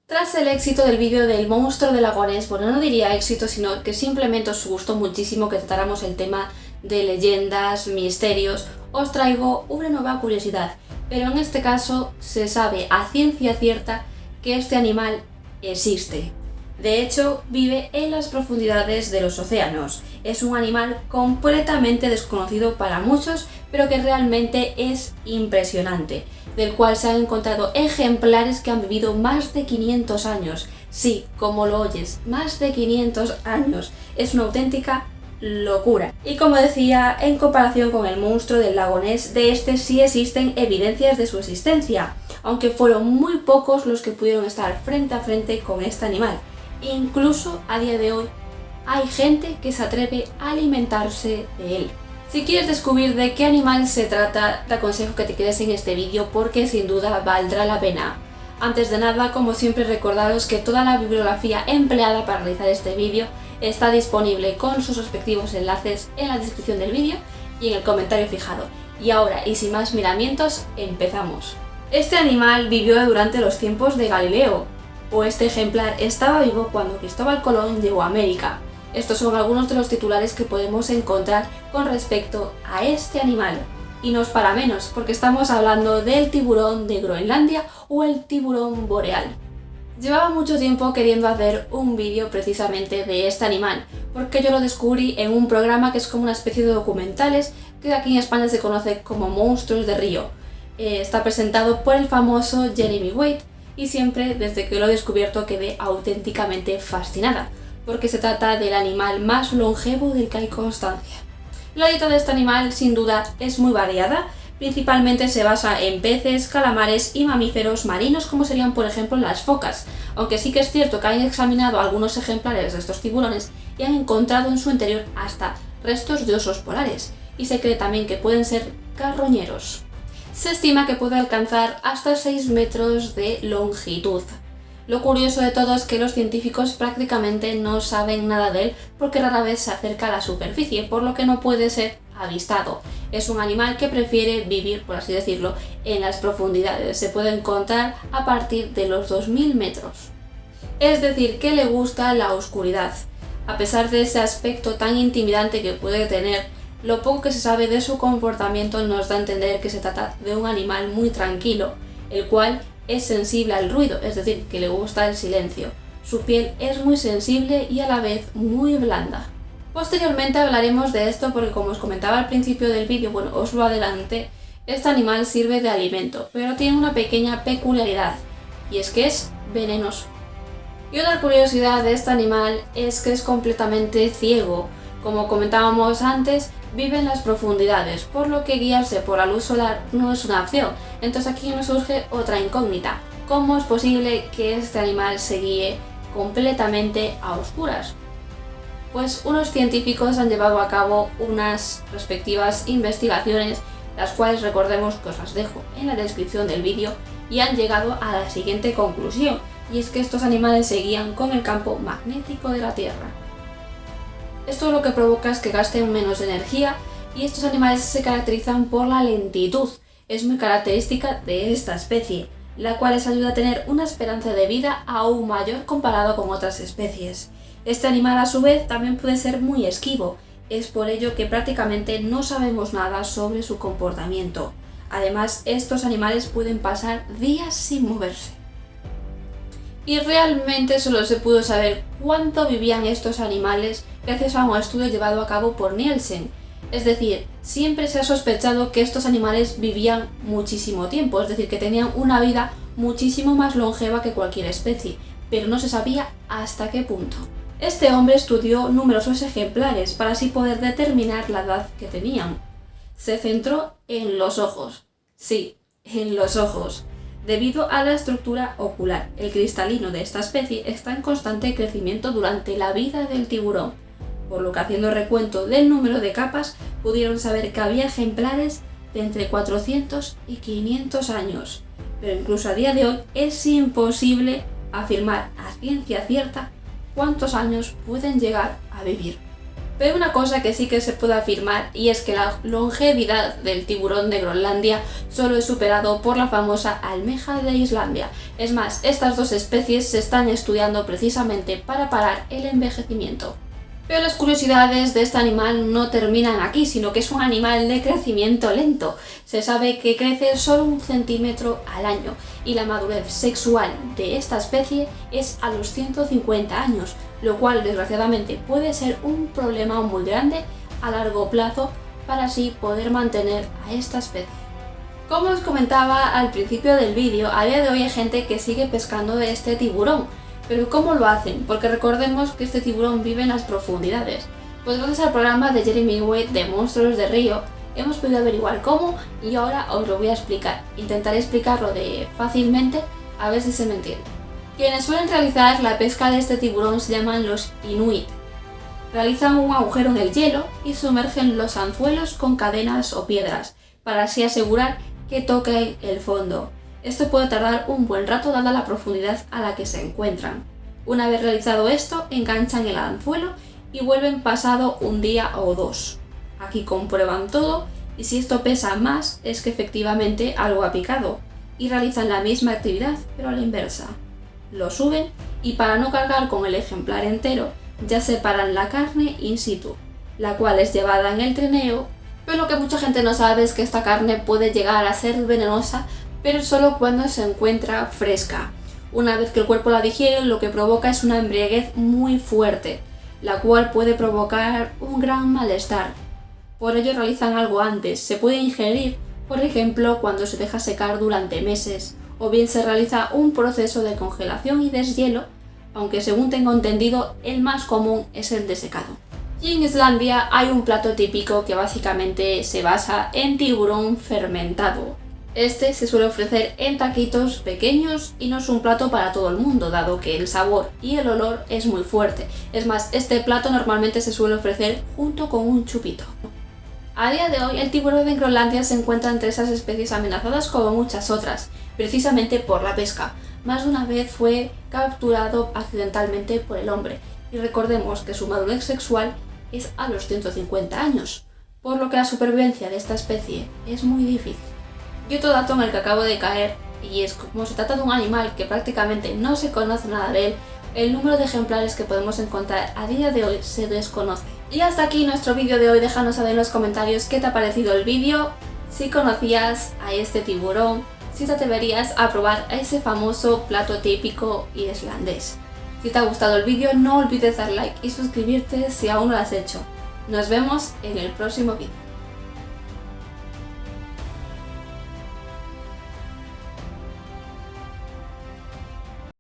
Tras el éxito del vídeo del monstruo del lago Ness, bueno, no diría éxito, sino que simplemente os gustó muchísimo que tratáramos el tema de leyendas, misterios, os traigo una nueva curiosidad, pero en este caso se sabe a ciencia cierta que este animal existe. De hecho, vive en las profundidades de los océanos. Es un animal completamente desconocido para muchos, pero que realmente es impresionante, del cual se han encontrado ejemplares que han vivido más de 500 años. Sí, como lo oyes, más de 500 años. Es una auténtica locura. Y como decía, en comparación con el monstruo del lago Ness, de este sí existen evidencias de su existencia, aunque fueron muy pocos los que pudieron estar frente a frente con este animal. Incluso a día de hoy hay gente que se atreve a alimentarse de él. Si quieres descubrir de qué animal se trata, te aconsejo que te quedes en este vídeo porque sin duda valdrá la pena. Antes de nada, como siempre, recordaros que toda la bibliografía empleada para realizar este vídeo está disponible con sus respectivos enlaces en la descripción del vídeo y en el comentario fijado. Y ahora, y sin más miramientos, empezamos. Este animal vivió durante los tiempos de Galileo, o este ejemplar estaba vivo cuando Cristóbal Colón llegó a América. Estos son algunos de los titulares que podemos encontrar con respecto a este animal. Y no es para menos, porque estamos hablando del tiburón de Groenlandia o el tiburón boreal. Llevaba mucho tiempo queriendo hacer un vídeo precisamente de este animal, porque yo lo descubrí en un programa que es como una especie de documentales que aquí en España se conoce como Monstruos de Río. Está presentado por el famoso Jeremy Wade y siempre desde que lo he descubierto quedé auténticamente fascinada, porque se trata del animal más longevo del que hay constancia. La dieta de este animal sin duda es muy variada, principalmente se basa en peces, calamares y mamíferos marinos como serían por ejemplo las focas, aunque sí que es cierto que han examinado algunos ejemplares de estos tiburones y han encontrado en su interior hasta restos de osos polares, y se cree también que pueden ser carroñeros. Se estima que puede alcanzar hasta 6 metros de longitud. Lo curioso de todo es que los científicos prácticamente no saben nada de él porque rara vez se acerca a la superficie, por lo que no puede ser avistado. Es un animal que prefiere vivir, por así decirlo, en las profundidades. Se puede encontrar a partir de los 2000 metros. Es decir, que le gusta la oscuridad. A pesar de ese aspecto tan intimidante que puede tener, lo poco que se sabe de su comportamiento nos da a entender que se trata de un animal muy tranquilo, el cual es sensible al ruido, es decir, que le gusta el silencio. Su piel es muy sensible y a la vez muy blanda. Posteriormente hablaremos de esto porque, como os comentaba al principio del vídeo, bueno, os lo adelanté, este animal sirve de alimento, pero tiene una pequeña peculiaridad, y es que es venenoso. Y otra curiosidad de este animal es que es completamente ciego. Como comentábamos antes, vive en las profundidades, por lo que guiarse por la luz solar no es una opción. Entonces aquí nos surge otra incógnita: ¿cómo es posible que este animal se guíe completamente a oscuras? Pues unos científicos han llevado a cabo unas respectivas investigaciones, las cuales recordemos que os las dejo en la descripción del vídeo, y han llegado a la siguiente conclusión, y es que estos animales se guían con el campo magnético de la Tierra. Esto lo que provoca es que gasten menos energía y estos animales se caracterizan por la lentitud. Es muy característica de esta especie, la cual les ayuda a tener una esperanza de vida aún mayor comparado con otras especies. Este animal a su vez también puede ser muy esquivo, es por ello que prácticamente no sabemos nada sobre su comportamiento. Además, estos animales pueden pasar días sin moverse. Y realmente solo se pudo saber cuánto vivían estos animales gracias a un estudio llevado a cabo por Nielsen. Es decir, siempre se ha sospechado que estos animales vivían muchísimo tiempo, es decir, que tenían una vida muchísimo más longeva que cualquier especie, pero no se sabía hasta qué punto. Este hombre estudió numerosos ejemplares para así poder determinar la edad que tenían. Se centró en los ojos. Sí, en los ojos. Debido a la estructura ocular, el cristalino de esta especie está en constante crecimiento durante la vida del tiburón, por lo que haciendo recuento del número de capas pudieron saber que había ejemplares de entre 400 y 500 años. Pero incluso a día de hoy es imposible afirmar a ciencia cierta cuántos años pueden llegar a vivir. Pero una cosa que sí que se puede afirmar, y es que la longevidad del tiburón de Groenlandia solo es superado por la famosa almeja de Islandia. Es más, estas dos especies se están estudiando precisamente para parar el envejecimiento. Pero las curiosidades de este animal no terminan aquí, sino que es un animal de crecimiento lento. Se sabe que crece solo 1 centímetro al año y la madurez sexual de esta especie es a los 150 años, lo cual desgraciadamente puede ser un problema muy grande a largo plazo para así poder mantener a esta especie. Como os comentaba al principio del vídeo, a día de hoy hay gente que sigue pescando de este tiburón. ¿Pero cómo lo hacen? Porque recordemos que este tiburón vive en las profundidades. Pues gracias al programa de Jeremy Wade de Monstruos de Río hemos podido averiguar cómo y ahora os lo voy a explicar. Intentaré explicarlo fácilmente a ver si se me entiende. Quienes suelen realizar la pesca de este tiburón se llaman los Inuit. Realizan un agujero en el hielo y sumergen los anzuelos con cadenas o piedras para así asegurar que toque el fondo. Esto puede tardar un buen rato dada la profundidad a la que se encuentran. Una vez realizado esto, enganchan el anzuelo y vuelven pasado un día o 2. Aquí comprueban todo y si esto pesa más es que efectivamente algo ha picado y realizan la misma actividad pero a la inversa. Lo suben y para no cargar con el ejemplar entero ya separan la carne in situ, la cual es llevada en el trineo, pero lo que mucha gente no sabe es que esta carne puede llegar a ser venenosa pero solo cuando se encuentra fresca. Una vez que el cuerpo la digiere, lo que provoca es una embriaguez muy fuerte, la cual puede provocar un gran malestar. Por ello realizan algo antes. Se puede ingerir, por ejemplo, cuando se deja secar durante meses, o bien se realiza un proceso de congelación y deshielo, aunque según tengo entendido, el más común es el de secado. Y en Islandia hay un plato típico que básicamente se basa en tiburón fermentado. Este se suele ofrecer en taquitos pequeños y no es un plato para todo el mundo, dado que el sabor y el olor es muy fuerte. Es más, este plato normalmente se suele ofrecer junto con un chupito. A día de hoy, el tiburón de Groenlandia se encuentra entre esas especies amenazadas como muchas otras, precisamente por la pesca. Más de una vez fue capturado accidentalmente por el hombre, y recordemos que su madurez sexual es a los 150 años, por lo que la supervivencia de esta especie es muy difícil. Y otro dato en el que acabo de caer, y es como se trata de un animal que prácticamente no se conoce nada de él, el número de ejemplares que podemos encontrar a día de hoy se desconoce. Y hasta aquí nuestro vídeo de hoy. Déjanos saber en los comentarios qué te ha parecido el vídeo, si conocías a este tiburón, si te atreverías a probar a ese famoso plato típico islandés. Si te ha gustado el vídeo, no olvides dar like y suscribirte si aún no lo has hecho. Nos vemos en el próximo vídeo.